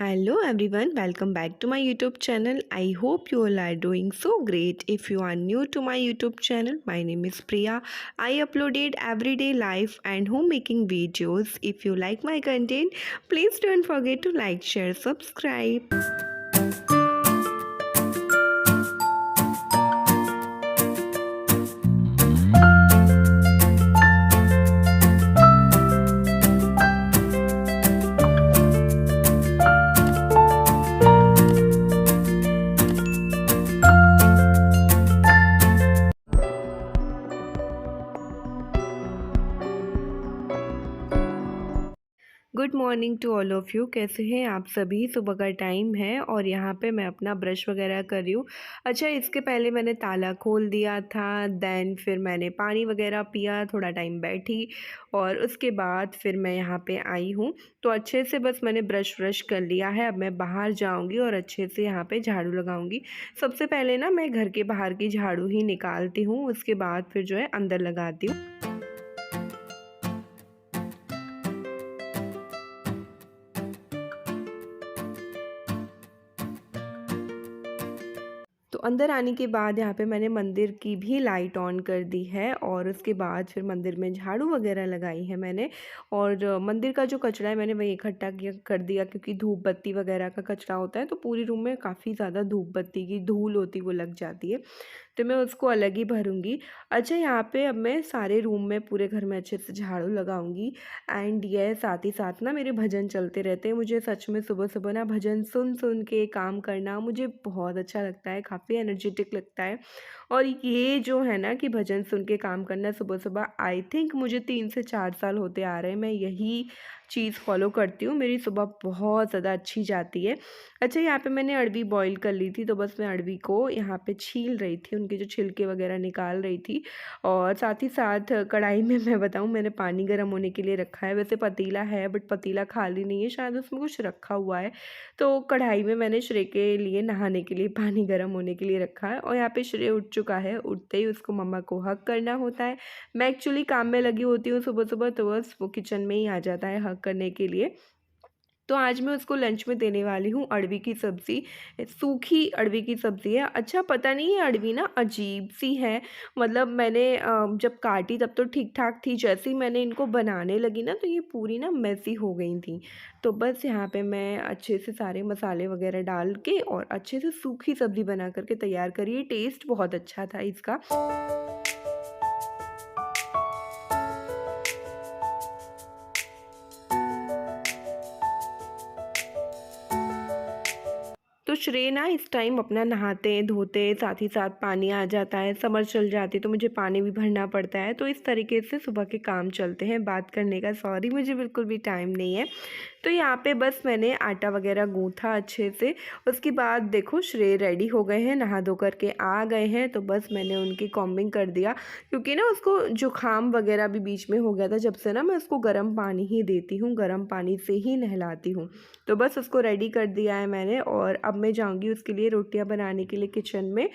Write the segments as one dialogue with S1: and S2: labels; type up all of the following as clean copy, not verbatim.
S1: Hello everyone, welcome back to my YouTube channel. I hope you all are doing so great. If you are new to my YouTube channel, my name is Priya. I uploaded everyday life and homemaking videos. If you like my content, please don't forget to like, share, subscribe. Good morning to all of you. कैसे हैं आप सभी? सुबह का time है और यहाँ पे मैं अपना ब्रश वगैरह कर रही हूँ। अच्छा, इसके पहले मैंने ताला खोल दिया था, देन फिर मैंने पानी वगैरह पिया, थोड़ा टाइम बैठी और उसके बाद फिर मैं यहाँ पे आई हूँ। तो अच्छे से बस मैंने ब्रश व्रश कर लिया है। अब मैं बाहर जाऊँगी और अच्छे से यहाँ पे झाड़ू लगाऊँगी। सबसे पहले ना मैं घर के बाहर की झाड़ू ही निकालती हूँ, उसके बाद फिर जो है अंदर लगाती हूँ। तो अंदर आने के बाद यहाँ पे मैंने मंदिर की भी लाइट ऑन कर दी है और उसके बाद फिर मंदिर में झाड़ू वगैरह लगाई है मैंने। और मंदिर का जो कचरा है मैंने वही इकट्ठा किया कर दिया, क्योंकि धूप बत्ती वगैरह का कचरा होता है तो पूरी रूम में काफ़ी ज़्यादा धूप बत्ती की धूल होती वो लग जाती है, तो मैं उसको अलग ही भरूँगी। अच्छा, यहाँ पे अब मैं सारे रूम में पूरे घर में अच्छे से झाड़ू लगाऊंगी। एंड ये साथ ही साथ ना मेरे भजन चलते रहते हैं। मुझे सच में सुबह सुबह ना भजन सुन सुन के काम करना मुझे बहुत अच्छा लगता है, काफ़ी एनर्जेटिक लगता है। और ये जो है ना कि भजन सुन के काम करना सुबह सुबह, आई थिंक मुझे 3 से 4 साल होते आ रहे हैं मैं यही चीज़ फॉलो करती हूँ। मेरी सुबह बहुत ज़्यादा अच्छी जाती है। अच्छा, यहाँ पे मैंने अरवी बॉईल कर ली थी, तो बस मैं अरवी को यहाँ पे छील रही थी, उनके जो छिलके वगैरह निकाल रही थी। और साथ ही साथ कढ़ाई में मैं बताऊँ, मैंने पानी गर्म होने के लिए रखा है। वैसे पतीला है बट पतीला खाली नहीं है, शायद उसमें कुछ रखा हुआ है। तो कढ़ाई में मैंने श्रेय के लिए नहाने के लिए पानी गर्म होने के लिए रखा है। और यहाँ पे श्रेय उठ चुका है, उठते ही उसको मम्मा को हग करना होता है। मैं एक्चुअली काम में लगी होती हूँ सुबह सुबह, तो बस वो किचन में ही आ जाता है हग करने के लिए। तो आज मैं उसको लंच में देने वाली हूँ अरवी की सब्ज़ी। सूखी अरवी की सब्ज़ी है। अच्छा, पता नहीं ये अरवी ना अजीब सी है। मतलब मैंने जब काटी तब तो ठीक ठाक थी, जैसे ही मैंने इनको बनाने लगी ना तो ये पूरी ना मेसी हो गई थी। तो बस यहाँ पे मैं अच्छे से सारे मसाले वगैरह डाल के और अच्छे से सूखी सब्ज़ी बना करके तैयार करी। टेस्ट बहुत अच्छा था इसका। तो श्रेय ना इस टाइम अपना नहाते धोते, साथ ही साथ पानी आ जाता है, समर चल जाती है तो मुझे पानी भी भरना पड़ता है। तो इस तरीके से सुबह के काम चलते हैं। बात करने का सॉरी, मुझे बिल्कुल भी टाइम नहीं है। तो यहाँ पे बस मैंने आटा वगैरह गूँथा अच्छे से। उसके बाद देखो श्रेय रेडी हो गए हैं, नहा धो करके आ गए हैं। तो बस मैंने उनकी कॉम्बिंग कर दिया, क्योंकि ना उसको जुकाम वगैरह भी बीच में हो गया था। जब से ना मैं उसको गर्म पानी ही देती हूँ, गर्म पानी से ही नहलाती हूँ। तो बस उसको रेडी कर दिया है मैंने और अब मैं जाऊँगी उसके लिए रोटियां बनाने के लिए किचन में।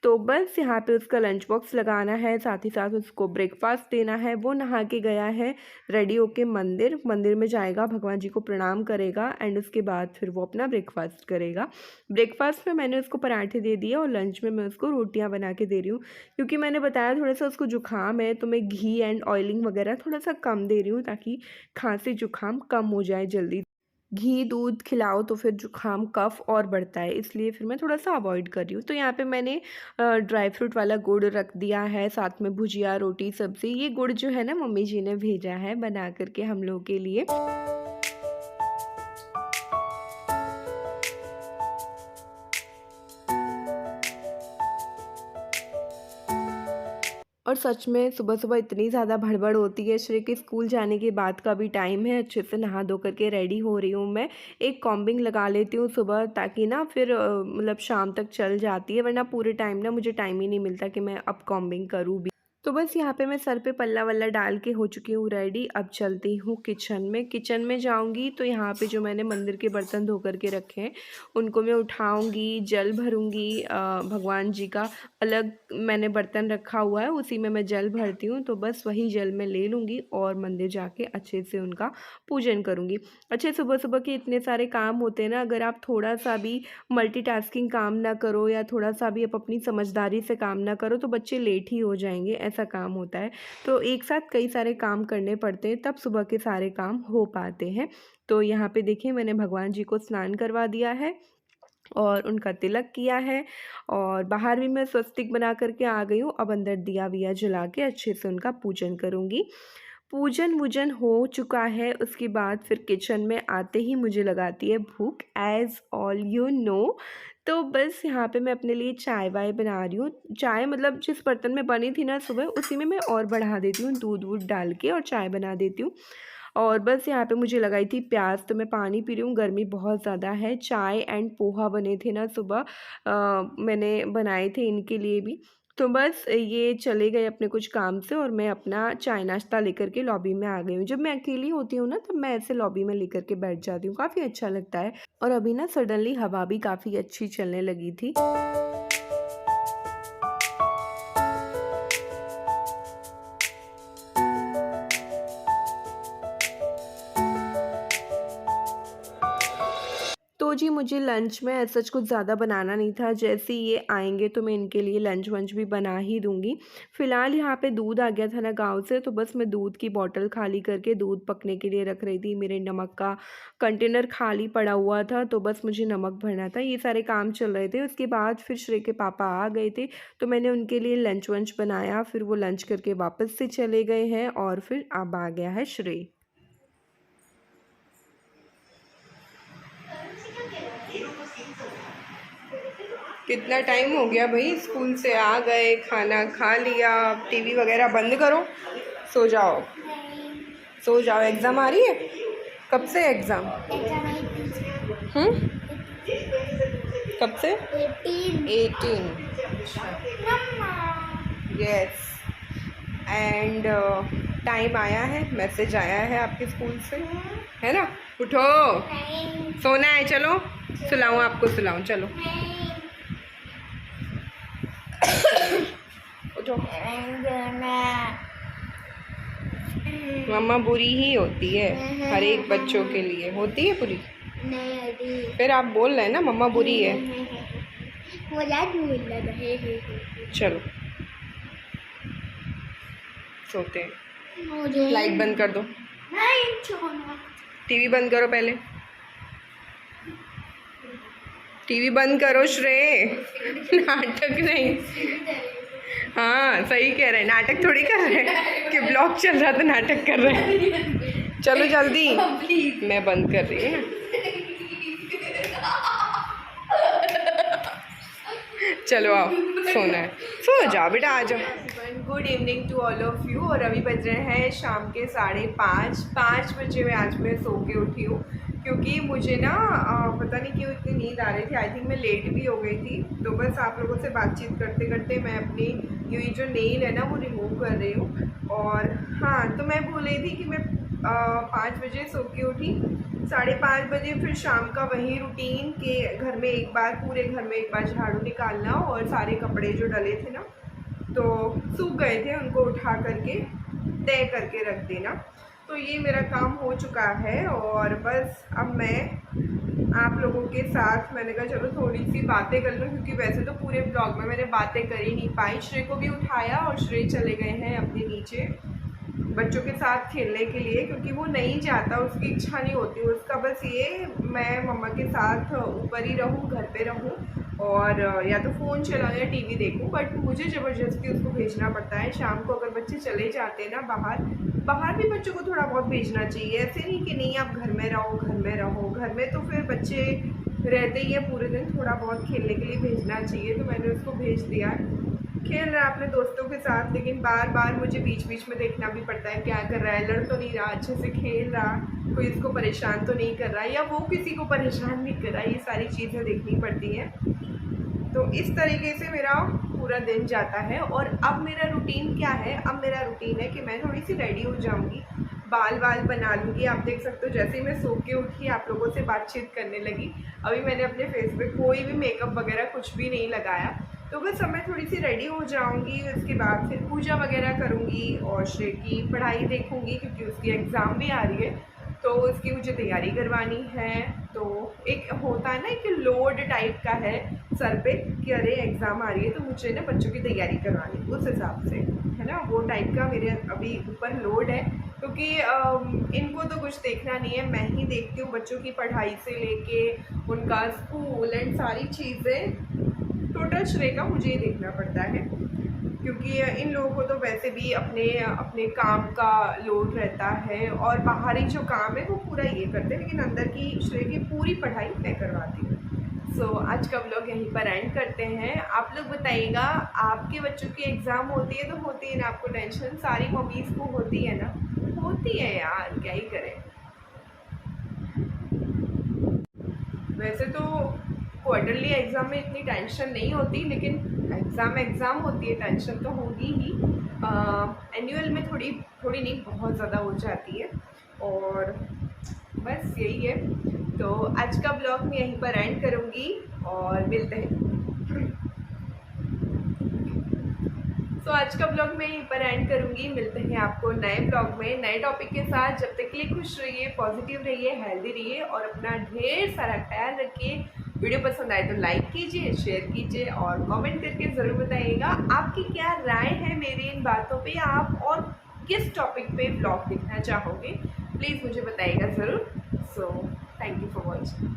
S1: तो बस यहाँ पे उसका लंच बॉक्स लगाना है, साथ ही साथ उसको ब्रेकफास्ट देना है। वो नहा के गया है रेडी होके मंदिर, मंदिर में जाएगा, भगवान जी को प्रणाम करेगा एंड उसके बाद फिर वो अपना ब्रेकफास्ट करेगा। ब्रेकफास्ट में मैंने उसको पराठे दे दिए और लंच में मैं उसको रोटियां बना के दे रही हूँ, क्योंकि मैंने बताया थोड़ा सा उसको जुकाम है, तो मैं घी एंड ऑयलिंग वगैरह थोड़ा सा कम दे रही हूँ, ताकि खांसी जुकाम कम हो जाए जल्दी। घी दूध खिलाओ तो फिर जुकाम कफ और बढ़ता है, इसलिए फिर मैं थोड़ा सा अवॉइड कर रही हूँ। तो यहाँ पे मैंने ड्राई फ्रूट वाला गुड़ रख दिया है, साथ में भुजिया रोटी सब्ज़ी। ये गुड़ जो है ना मम्मी जी ने भेजा है बना करके हम लोगों के लिए। और सच में सुबह-सुबह इतनी ज़्यादा भड़बड़ होती है। श्रेय के स्कूल जाने के बाद का भी टाइम है, अच्छे से नहा धो कर के रेडी हो रही हूँ मैं। एक कॉम्बिंग लगा लेती हूँ सुबह, ताकि ना फिर मतलब शाम तक चल जाती है, वरना पूरे टाइम ना मुझे टाइम ही नहीं मिलता कि मैं अब कॉम्बिंग करूँ भी। तो बस यहाँ पे मैं सर पे पल्ला वल्ला डाल के हो चुकी हूँ रेडी। अब चलती हूँ किचन में। किचन में जाऊँगी तो यहाँ पे जो मैंने मंदिर के बर्तन धो कर के रखे हैं उनको मैं उठाऊँगी, जल भरूँगी। भगवान जी का अलग मैंने बर्तन रखा हुआ है, उसी में मैं जल भरती हूँ। तो बस वही जल मैं ले लूँगी और मंदिर जाके अच्छे से उनका पूजन करूँगी। अच्छे सुबह सुबह के इतने सारे काम होते हैं ना, अगर आप थोड़ा सा भी मल्टीटास्किंग काम ना करो या थोड़ा सा भी आप अपनी समझदारी से काम ना करो तो बच्चे लेट ही हो जाएंगे, ऐसा काम होता है। तो एक साथ कई सारे काम करने पड़ते हैं तब सुबह के सारे काम हो पाते हैं। तो यहाँ पे देखिए मैंने भगवान जी को स्नान करवा दिया है और उनका तिलक किया है और बाहर भी मैं स्वस्तिक बना करके आ गई हूँ। अब अंदर दिया विया जला के अच्छे से उनका पूजन करूँगी। पूजन वूजन हो चुका है, उसके बाद फिर किचन में आते ही मुझे लगाती है भूख, एज़ ऑल यू नो। तो बस यहाँ पे मैं अपने लिए चाय वाय बना रही हूँ। चाय मतलब जिस बर्तन में बनी थी ना सुबह, उसी में मैं और बढ़ा देती हूँ, दूध वूध डाल के और चाय बना देती हूँ। और बस यहाँ पे मुझे लगाई थी प्यास, तो मैं पानी पी रही हूँ, गर्मी बहुत ज़्यादा है। चाय एंड पोहा बने थे ना सुबह, मैंने बनाए थे इनके लिए भी। तो बस ये चले गए अपने कुछ काम से और मैं अपना चाय नाश्ता लेकर के लॉबी में आ गई हूँ। जब मैं अकेली होती हूँ ना तब मैं ऐसे लॉबी में लेकर के बैठ जाती हूँ, काफ़ी अच्छा लगता है। और अभी ना सडनली हवा भी काफ़ी अच्छी चलने लगी थी। तो जी मुझे लंच में ऐसा कुछ ज़्यादा बनाना नहीं था, जैसे ही ये आएंगे तो मैं इनके लिए लंच वंच भी बना ही दूंगी। फ़िलहाल यहाँ पे दूध आ गया था ना गांव से, तो बस मैं दूध की बॉटल खाली करके दूध पकने के लिए रख रही थी। मेरे नमक का कंटेनर खाली पड़ा हुआ था, तो बस मुझे नमक भरना था। ये सारे काम चल रहे थे। उसके बाद फिर श्रेय के पापा आ गए थे तो मैंने उनके लिए लंच वंच बनाया। फिर वो लंच करके वापस से चले गए हैं और फिर अब आ गया है श्रेय। कितना टाइम हो गया भाई, स्कूल से आ गए, खाना खा लिया, टीवी वगैरह बंद करो, सो जाओ, सो जाओ। एग्ज़ाम आ रही है? कब से एग्ज़ाम? कब से? 18। यस। एंड टाइम आया है, मैसेज आया है आपके स्कूल से, है ना? उठो, सोना है, चलो सुलाऊं आपको, सुलाऊं, चलो उठो। मम्मा बुरी ही होती है, हर एक बच्चों के लिए होती है बुरी। फिर आप बोल रहे हैं ना मम्मा बुरी है। चलो सोते हैं। लाइट बंद कर दो, टीवी बंद करो, पहले टीवी बंद करो श्रेय, नाटक नहीं। हाँ सही कह रहे हैं, नाटक थोड़ी कर रहे हैं कि ब्लॉग चल रहा था नाटक कर रहे हैं। चलो जल्दी, मैं बंद कर रही हूँ ना। चलो आओ, सोना है, सो जाओ बेटा, आ जाओ। Good evening to all of you. और अभी बज रहे हैं शाम के 5:30 बजे में आज मैं सो के उठी हूँ, क्योंकि मुझे ना पता नहीं क्यों इतनी नींद आ रही थी। आई थिंक मैं लेट भी हो गई थी। तो बस आप लोगों से बातचीत करते करते मैं अपनी ये जो नेल है ना वो रिमूव कर रही हूँ। और हाँ, तो मैं बोल रही थी कि मैं 5 बजे सो के उठी, 5:30 बजे फिर शाम का वही रूटीन के घर में एक बार, पूरे घर में एक बार झाड़ू निकालना और सारे कपड़े जो डले थे ना तो सूख गए थे उनको उठा करके तय करके रख देना। तो ये मेरा काम हो चुका है और बस अब मैं आप लोगों के साथ, मैंने कहा चलो थोड़ी सी बातें कर लूँ, क्योंकि वैसे तो पूरे ब्लॉग में मैंने बातें कर ही नहीं पाई। श्रेय को भी उठाया और श्रेय चले गए हैं अपने नीचे बच्चों के साथ खेलने के लिए, क्योंकि वो नहीं जाता, उसकी इच्छा नहीं होती उसका, बस ये मैं मम्मा के साथ ऊपर ही रहूँ, घर पे रहूँ और या तो फ़ोन चलाऊँ या टीवी देखूँ। बट मुझे ज़बरदस्ती उसको भेजना पड़ता है। शाम को अगर बच्चे चले जाते हैं ना बाहर भी बच्चों को थोड़ा बहुत भेजना चाहिए। ऐसे नहीं कि नहीं आप घर में रहो, घर में रहो, घर में तो फिर बच्चे रहते ही है पूरे दिन, थोड़ा बहुत खेलने के लिए भेजना चाहिए। तो मैंने उसको भेज दिया, खेल रहा है अपने दोस्तों के साथ, लेकिन बार बार मुझे बीच बीच में देखना भी पड़ता है क्या कर रहा है, लड़ तो नहीं रहा, अच्छे से खेल रहा, कोई इसको परेशान तो नहीं कर रहा है, या वो किसी को परेशान नहीं कर रहा है। ये सारी चीज़ें देखनी पड़ती हैं। तो इस तरीके से मेरा पूरा दिन जाता है। और अब मेरा रूटीन क्या है, अब मेरा रूटीन है कि मैं थोड़ी सी रेडी हो जाऊंगी, बाल बना लूँगी। आप देख सकते हो जैसे ही मैं सो के उठी आप लोगों से बातचीत करने लगी। अभी मैंने अपने फेस पे कोई भी मेकअप वगैरह कुछ भी नहीं लगाया। तो बस अब मैं थोड़ी सी रेडी हो जाऊंगी, उसके बाद फिर पूजा वगैरह करूँगी और श्रेय की पढ़ाई देखूँगी क्योंकि उसकी एग्ज़ाम भी आ रही है, तो उसकी मुझे तैयारी करवानी है। तो एक होता है ना कि लोड टाइप का है सर पे कि अरे एग्ज़ाम आ रही है तो मुझे ना बच्चों की तैयारी करवानी, उस हिसाब से है ना, वो टाइप का मेरे अभी ऊपर लोड है। क्योंकि इनको तो कुछ देखना नहीं है, मैं ही देखती हूँ बच्चों की पढ़ाई से लेके उनका स्कूल एंड सारी चीज़ें, टोटल श्रेय का मुझे ही देखना पड़ता है। क्योंकि इन लोगों को तो वैसे भी अपने अपने काम का लोड रहता है और बाहरी जो काम है वो पूरा ये करते हैं, लेकिन अंदर की श्रेय की पूरी पढ़ाई मैं करवाती हूँ। सो आज का व्लॉग यहीं पर एंड करते हैं। आप लोग बताइएगा, आपके बच्चों की एग्ज़ाम होती है तो होती है ना आपको टेंशन, सारी मम्मीज़ को होती है ना, होती है यार, क्या ही करें। वैसे तो क्वार्टरली एग्ज़ाम में इतनी टेंशन नहीं होती, लेकिन एग्ज़ाम होती है, टेंशन तो होगी ही। एनुअल में थोड़ी थोड़ी नहीं, बहुत ज़्यादा हो जाती है। और बस यही है। तो आज का ब्लॉग मैं यहीं पर एंड करूँगी और मिलते हैं। तो आज का ब्लॉग मैं यहीं पर एंड करूँगी, मिलते हैं आपको नए ब्लॉग में नए टॉपिक के साथ। जब तक के लिए खुश रहिए, पॉजिटिव रहिए, हेल्दी रहिए और अपना ढेर सारा ख्याल रखिए। वीडियो पसंद आए तो लाइक कीजिए, शेयर कीजिए और कमेंट करके ज़रूर बताइएगा आपकी क्या राय है मेरी इन बातों पे, आप और किस टॉपिक पे ब्लॉग देखना चाहोगे, प्लीज़ मुझे बताइएगा ज़रूर। So thank you for watching.